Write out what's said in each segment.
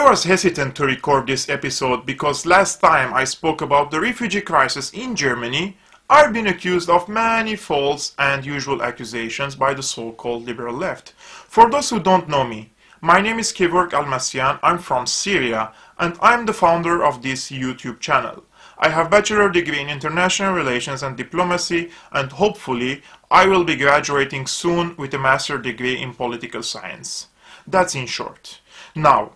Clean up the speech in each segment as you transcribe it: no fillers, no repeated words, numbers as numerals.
was hesitant to record this episode because last time I spoke about the refugee crisis in Germany, I've been accused of many false and usual accusations by the so-called liberal left. For those who don't know me, my name is Kevork Almasyan, I'm from Syria, and I'm the founder of this YouTube channel. I have a bachelor degree in international relations and diplomacy, and hopefully I will be graduating soon with a master degree in political science. That's in short. Now,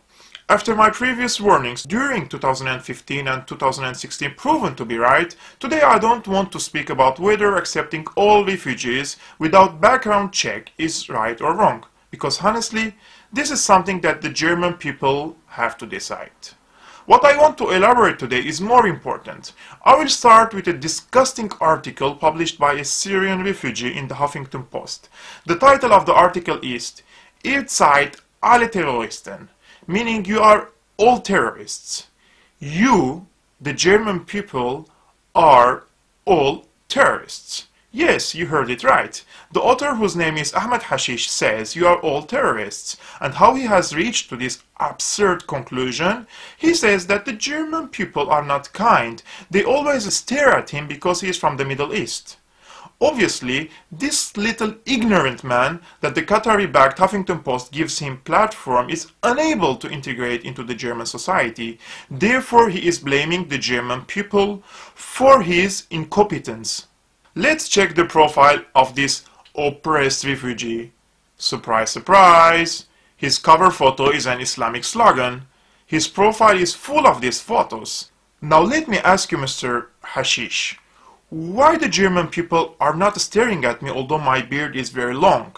after my previous warnings during 2015 and 2016 proven to be right, today I don't want to speak about whether accepting all refugees without background check is right or wrong, because honestly, this is something that the German people have to decide. What I want to elaborate today is more important. I will start with a disgusting article published by a Syrian refugee in the Huffington Post. The title of the article is "Ihr seid alle Terroristen," meaning you are all terrorists. You, the German people, are all terrorists. Yes, you heard it right. The author, whose name is Ahmed Hashish, says you are all terrorists. And how he has reached to this absurd conclusion? He says that the German people are not kind. They always stare at him because he is from the Middle East. Obviously, this little ignorant man that the Qatari-backed Huffington Post gives him platform is unable to integrate into the German society. Therefore, he is blaming the German people for his incompetence. Let's check the profile of this oppressed refugee. Surprise, surprise! His cover photo is an Islamic slogan. His profile is full of these photos. Now let me ask you, Mr. Hashish, why the German people are not staring at me although my beard is very long?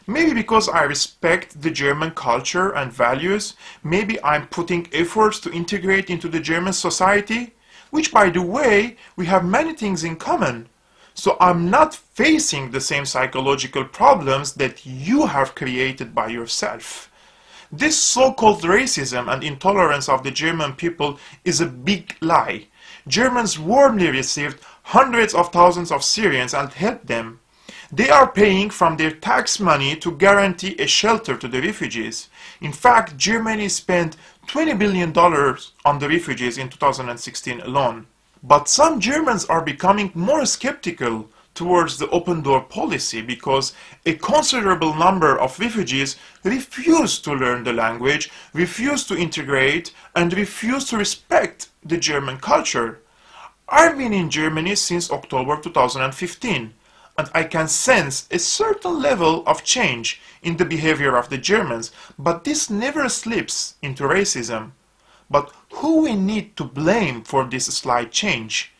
Maybe because I respect the German culture and values. Maybe I'm putting efforts to integrate into the German society, which, by the way, we have many things in common. So I'm not facing the same psychological problems that you have created by yourself. This so-called racism and intolerance of the German people is a big lie. Germans warmly received hundreds of thousands of Syrians and helped them. They are paying from their tax money to guarantee a shelter to the refugees. In fact, Germany spent $20 billion on the refugees in 2016 alone. But some Germans are becoming more skeptical towards the open door policy because a considerable number of refugees refuse to learn the language, refuse to integrate, and refuse to respect the German culture. I've been in Germany since October 2015, and I can sense a certain level of change in the behavior of the Germans, but this never slips into racism. But who we need to blame for this slight change?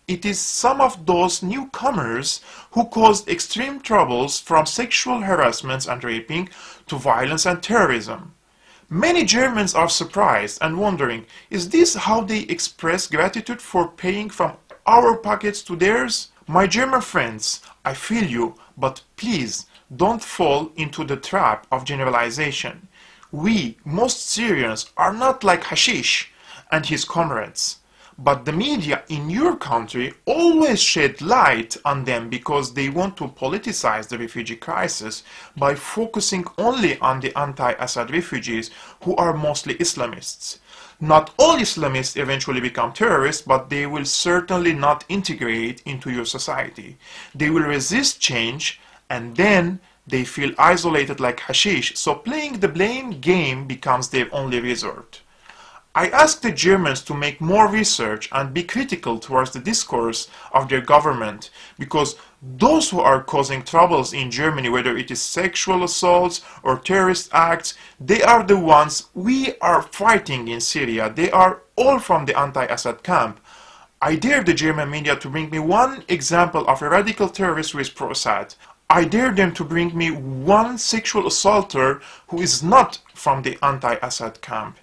It is some of those newcomers who caused extreme troubles, from sexual harassments and raping to violence and terrorism. Many Germans are surprised and wondering, is this how they express gratitude for paying from our pockets to theirs? My German friends, I feel you, but please don't fall into the trap of generalization. We, most Syrians, are not like Hashish and his comrades. But the media in your country always shed light on them because they want to politicize the refugee crisis by focusing only on the anti-Assad refugees, who are mostly Islamists. Not all Islamists eventually become terrorists, but they will certainly not integrate into your society. They will resist change, and then they feel isolated like Hashish, so playing the blame game becomes their only resort. I ask the Germans to make more research and be critical towards the discourse of their government, because those who are causing troubles in Germany, whether it is sexual assaults or terrorist acts, they are the ones we are fighting in Syria. They are all from the anti-Assad camp. I dare the German media to bring me one example of a radical terrorist who is pro-Assad. I dare them to bring me one sexual assaulter who is not from the anti-Assad camp.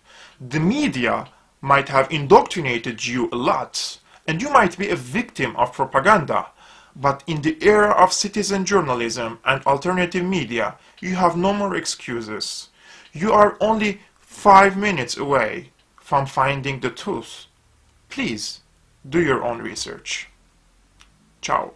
The media might have indoctrinated you a lot, and you might be a victim of propaganda. But in the era of citizen journalism and alternative media, you have no more excuses. You are only 5 minutes away from finding the truth. Please do your own research. Ciao.